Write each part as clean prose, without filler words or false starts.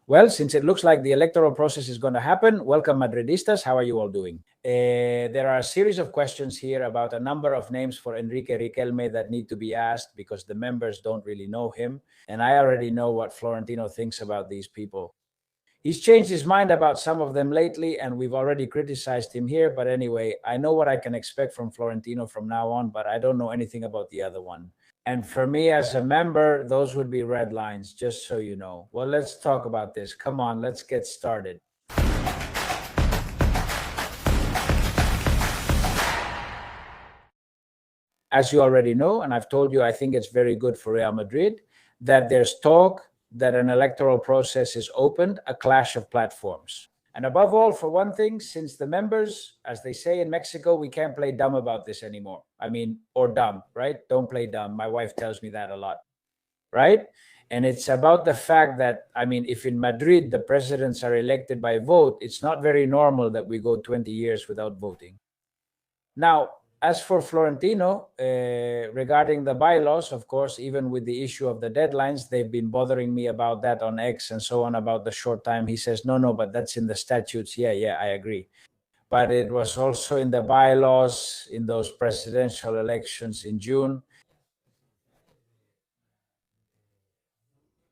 Well, since it looks like the electoral process is going to happen, welcome Madridistas. How are you all doing? There are a series of questions here about a number of names for Enrique Riquelme that need to be asked because the members don't really know him. And I already know what Florentino thinks about these people. He's changed his mind about some of them lately, and we've already criticized him here. But anyway, I know what I can expect from Florentino from now on, but I don't know anything about the other one. And for me as a member, those would be red lines, just so you know. Well, let's talk about this. Come on, let's get started. As you already know, and I've told you, I think it's very good for Real Madrid that there's talk that an electoral process is opened, a clash of platforms. And above all, for one thing, since the members, as they say in Mexico, we can't play dumb about this anymore. I mean, or dumb, right? Don't play dumb. My wife tells me that a lot, right? And it's about the fact that, I mean, if in Madrid the presidents are elected by vote, it's not very normal that we go 20 years without voting. Now, as for Florentino, regarding the bylaws, of course, even with the issue of the deadlines, they've been bothering me about that on X and so on, about the short time. He says, no, but that's in the statutes. Yeah, I agree. But it was also in the bylaws in those presidential elections in June.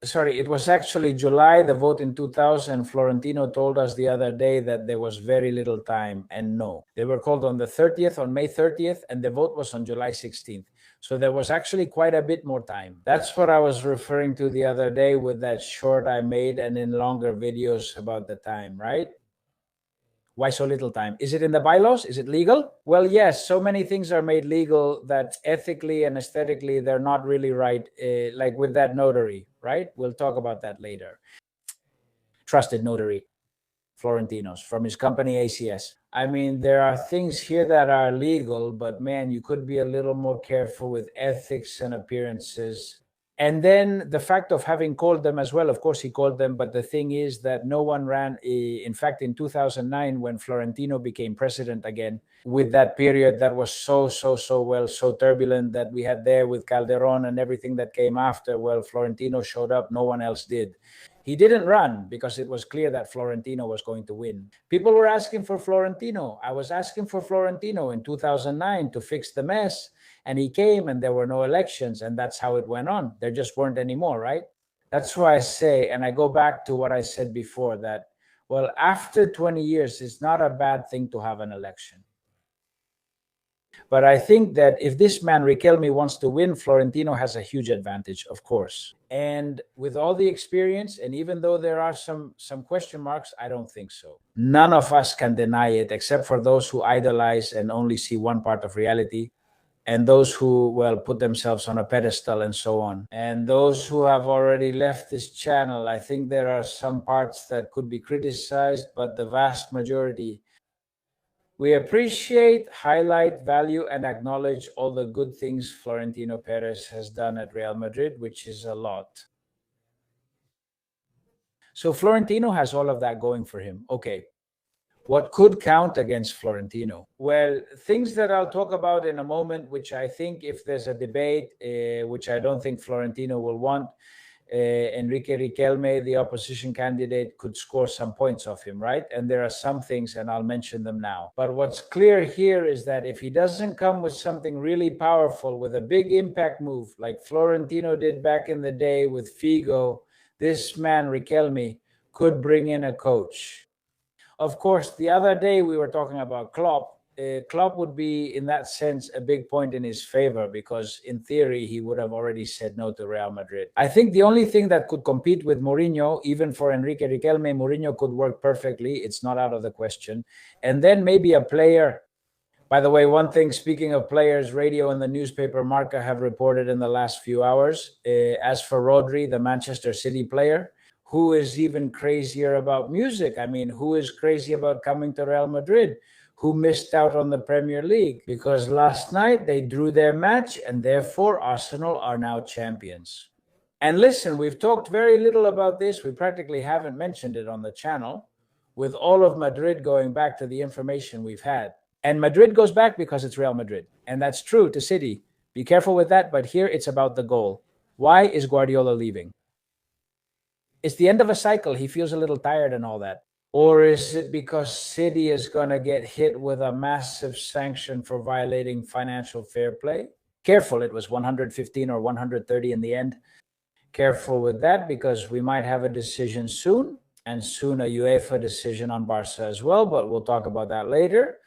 Sorry, it was actually July, the vote in 2000. Florentino told us the other day that there was very little time, and no. They were called on the 30th, on May 30th, and the vote was on July 16th. So there was actually quite a bit more time. That's what I was referring to the other day with that short I made and in longer videos about the time, right? Why so little time? Is it in the bylaws? Is it legal? Well, yes, so many things are made legal that ethically and aesthetically they're not really right, like with that notary, right? We'll talk about that later. Trusted notary, Florentino's, from his company ACS. I mean, there are things here that are legal, but man, you could be a little more careful with ethics and appearances. And then the fact of having called them as well, of course he called them, but the thing is that no one ran. In fact, in 2009, when Florentino became president again, with that period that was so turbulent that we had there with Calderon and everything that came after, well, Florentino showed up, no one else did. He didn't run because it was clear that Florentino was going to win. People were asking for Florentino. I was asking for Florentino in 2009 to fix the mess. And he came and there were no elections, and that's how it went on. There just weren't any more, right? That's why I say, and I go back to what I said before, that, well, after 20 years, it's not a bad thing to have an election. But I think that if this man, Riquelme, wants to win, Florentino has a huge advantage, of course. And with all the experience, and even though there are some question marks, I don't think so. None of us can deny it, except for those who idolize and only see one part of reality, and those who, well, put themselves on a pedestal and so on. And those who have already left this channel, I think there are some parts that could be criticized, but the vast majority, we appreciate, highlight, value, and acknowledge all the good things Florentino Perez has done at Real Madrid, which is a lot. So Florentino has all of that going for him. Okay. What could count against Florentino? Well, things that I'll talk about in a moment, which I think if there's a debate, which I don't think Florentino will want, Enrique Riquelme, the opposition candidate, could score some points off him, right? And there are some things, and I'll mention them now. But what's clear here is that if he doesn't come with something really powerful, with a big impact move, like Florentino did back in the day with Figo, this man, Riquelme, could bring in a coach. Of course, the other day we were talking about Klopp. Klopp would be, in that sense, a big point in his favor because, in theory, he would have already said no to Real Madrid. I think the only thing that could compete with Mourinho, even for Enrique Riquelme, Mourinho could work perfectly. It's not out of the question. And then maybe a player. By the way, one thing, speaking of players, radio and the newspaper Marca have reported in the last few hours. As for Rodri, the Manchester City player, who is even crazier about music? I mean, who is crazy about coming to Real Madrid? Who missed out on the Premier League? Because last night they drew their match and therefore Arsenal are now champions. And listen, we've talked very little about this. We practically haven't mentioned it on the channel, with all of Madrid going back to the information we've had. And Madrid goes back because it's Real Madrid. And that's true to City. Be careful with that, but here it's about the goal. Why is Guardiola leaving? It's the end of a cycle. He feels a little tired and all that. Or is it because City is going to get hit with a massive sanction for violating financial fair play? Careful, it was 115 or 130 in the end. Careful with that, because we might have a decision soon, and soon a UEFA decision on Barca as well, but we'll talk about that later.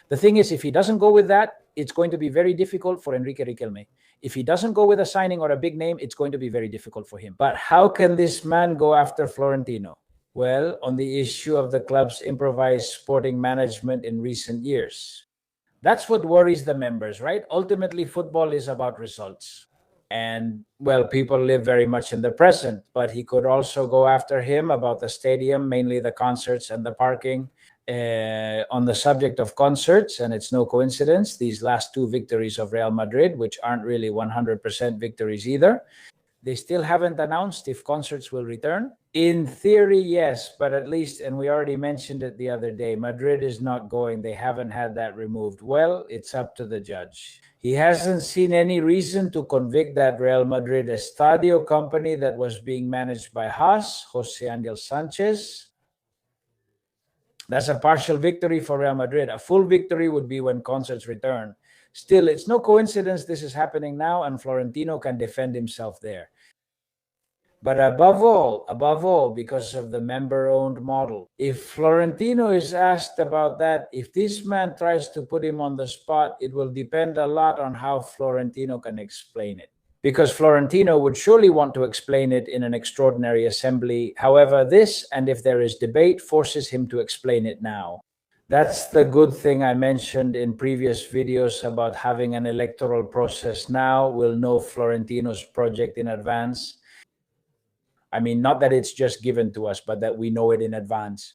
The thing is, if he doesn't go with that, it's going to be very difficult for Enrique Riquelme. If he doesn't go with a signing or a big name, it's going to be very difficult for him. But how can this man go after Florentino? Well, on the issue of the club's improvised sporting management in recent years. That's what worries the members, right? Ultimately, football is about results. And, well, people live very much in the present, but he could also go after him about the stadium, mainly the concerts and the parking. On the subject of concerts, and it's no coincidence, these last two victories of Real Madrid, which aren't really 100% victories either, they still haven't announced if concerts will return. In theory, yes, but at least, and we already mentioned it the other day, Madrid is not going. They haven't had that removed. Well, it's up to the judge. He hasn't seen any reason to convict that Real Madrid Estadio company that was being managed by Haas, Jose Angel Sanchez. That's a partial victory for Real Madrid. A full victory would be when concerts return. Still, it's no coincidence this is happening now, and Florentino can defend himself there. But above all, because of the member-owned model, if Florentino is asked about that, if this man tries to put him on the spot, it will depend a lot on how Florentino can explain it. Because Florentino would surely want to explain it in an extraordinary assembly. However, this, and if there is debate, forces him to explain it now. That's the good thing I mentioned in previous videos about having an electoral process now. We'll know Florentino's project in advance. I mean, not that it's just given to us, but that we know it in advance.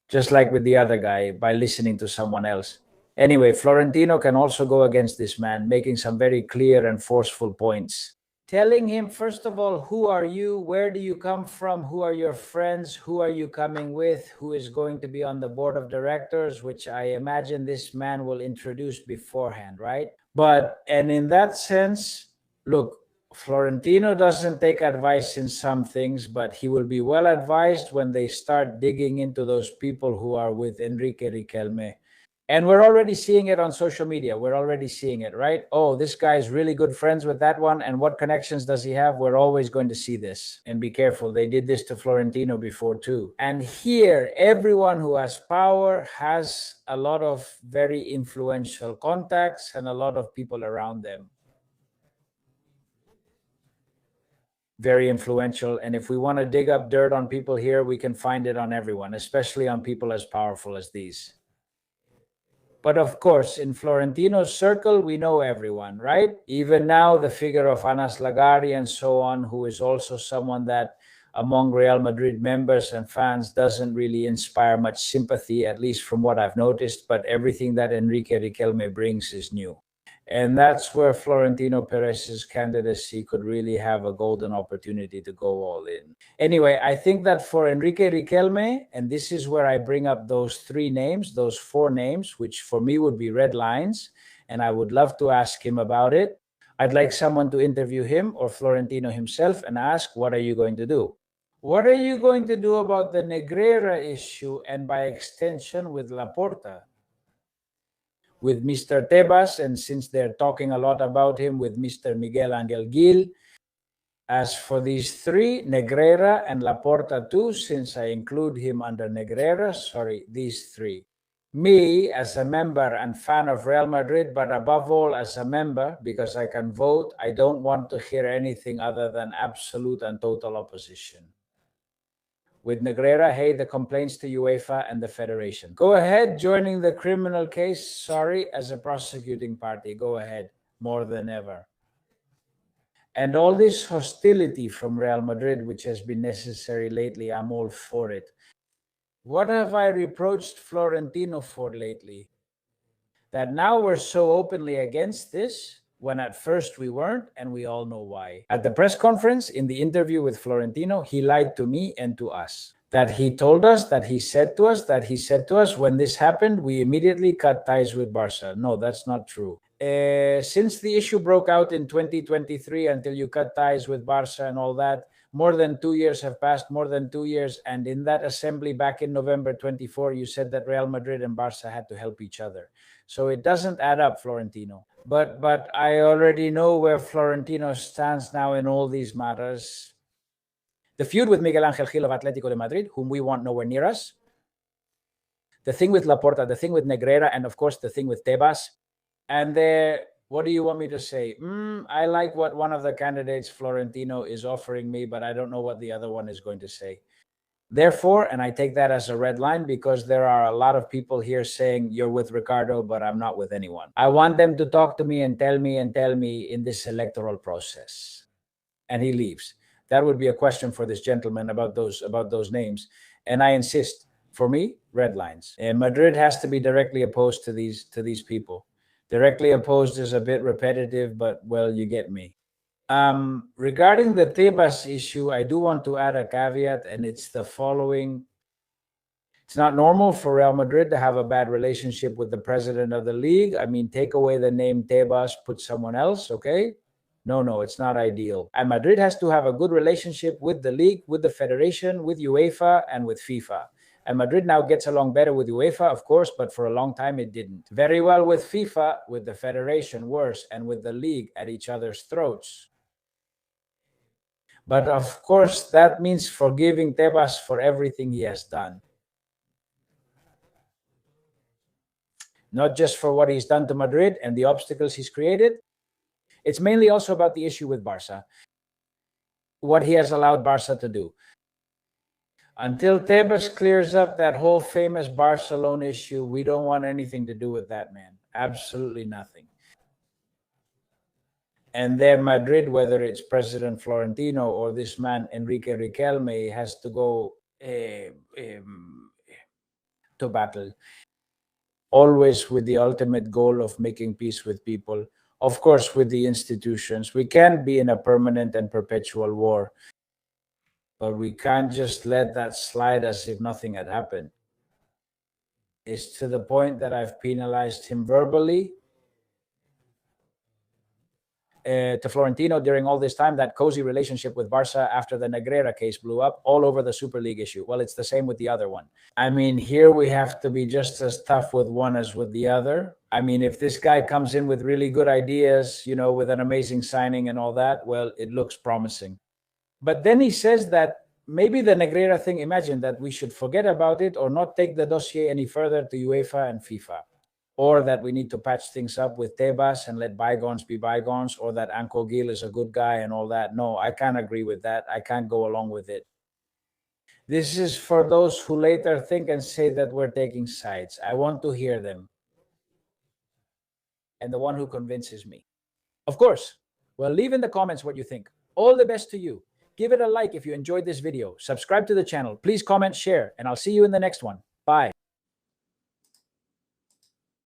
Just like with the other guy, by listening to someone else. Anyway, Florentino can also go against this man, making some very clear and forceful points. Telling him, first of all, who are you? Where do you come from? Who are your friends? Who are you coming with? Who is going to be on the board of directors? Which I imagine this man will introduce beforehand, right? And in that sense, look, Florentino doesn't take advice in some things, but he will be well advised when they start digging into those people who are with Enrique Riquelme. And we're already seeing it on social media. We're already seeing it, right? Oh, this guy is really good friends with that one. And what connections does he have? We're always going to see this. And be careful. They did this to Florentino before too. And here, everyone who has power has a lot of very influential contacts and a lot of people around them. Very influential. And if we want to dig up dirt on people here, we can find it on everyone, especially on people as powerful as these. But of course, in Florentino's circle, we know everyone, right? Even now, the figure of Anas Lagari and so on, who is also someone that among Real Madrid members and fans doesn't really inspire much sympathy, at least from what I've noticed. But everything that Enrique Riquelme brings is new. And that's where Florentino Perez's candidacy could really have a golden opportunity to go all in. Anyway, I think that for Enrique Riquelme, and this is where I bring up those three names, those four names, which for me would be red lines, and I would love to ask him about it. I'd like someone to interview him or Florentino himself and ask, what are you going to do? What are you going to do about the Negreira issue and by extension with Laporta? With Mr. Tebas, and since they're talking a lot about him, with Mr. Miguel Gil. As for these three, Negreira and Laporta too, since I include him under Negreira, these three. Me, as a member and fan of Real Madrid, but above all as a member, because I can vote, I don't want to hear anything other than absolute and total opposition. With Negreira, hey, the complaints to UEFA and the Federation. Go ahead, joining the criminal case, as a prosecuting party. Go ahead, more than ever. And all this hostility from Real Madrid, which has been necessary lately, I'm all for it. What have I reproached Florentino for lately? That now we're so openly against this, when at first we weren't, and we all know why. At the press conference, in the interview with Florentino, he lied to me and to us. That he told us, that he said to us, when this happened, we immediately cut ties with Barca. No, that's not true. Since the issue broke out in 2023 until you cut ties with Barca and all that, more than 2 years have passed, more than 2 years. And in that assembly back in November 24, you said that Real Madrid and Barca had to help each other. So it doesn't add up, Florentino. But I already know where Florentino stands now in all these matters. The feud with Miguel Ángel Gil of Atlético de Madrid, whom we want nowhere near us. The thing with Laporta, the thing with Negreira, and of course the thing with Tebas. And what do you want me to say? I like what one of the candidates, Florentino, is offering me, but I don't know what the other one is going to say. Therefore, and I take that as a red line because there are a lot of people here saying you're with Ricardo, but I'm not with anyone. I want them to talk to me and tell me in this electoral process. And he leaves. That would be a question for this gentleman about those names. And I insist, for me, red lines. And Madrid has to be directly opposed to these people. Directly opposed is a bit repetitive, but well, you get me. Regarding the Tebas issue, I do want to add a caveat, and it's the following. It's not normal for Real Madrid to have a bad relationship with the president of the league. I mean, take away the name Tebas, put someone else, okay? No, it's not ideal. And Madrid has to have a good relationship with the league, with the federation, with UEFA, and with FIFA. And Madrid now gets along better with UEFA, of course, but for a long time it didn't. Very well with FIFA, with the federation worse, and with the league at each other's throats. But of course, that means forgiving Tebas for everything he has done. Not just for what he's done to Madrid and the obstacles he's created. It's mainly also about the issue with Barca. What he has allowed Barca to do. Until Tebas clears up that whole famous Barcelona issue, we don't want anything to do with that man. Absolutely nothing. And then Madrid, whether it's President Florentino or this man, Enrique Riquelme, has to go to battle. Always with the ultimate goal of making peace with people. Of course, with the institutions. We can't be in a permanent and perpetual war. But we can't just let that slide as if nothing had happened. It's to the point that I've penalized him verbally. To Florentino during all this time, that cozy relationship with Barca after the Negreira case blew up all over the Super League issue. Well, it's the same with the other one. I mean, here we have to be just as tough with one as with the other. I mean, if this guy comes in with really good ideas, with an amazing signing and all that, well, it looks promising. But then he says that maybe the Negreira thing, imagine that we should forget about it or not take the dossier any further to UEFA and FIFA. Or that we need to patch things up with Tebas and let bygones be bygones, or that Ángel Gil is a good guy and all that. No, I can't agree with that. I can't go along with it. This is for those who later think and say that we're taking sides. I want to hear them. And the one who convinces me. Of course. Well, leave in the comments what you think. All the best to you. Give it a like if you enjoyed this video. Subscribe to the channel. Please comment, share, and I'll see you in the next one.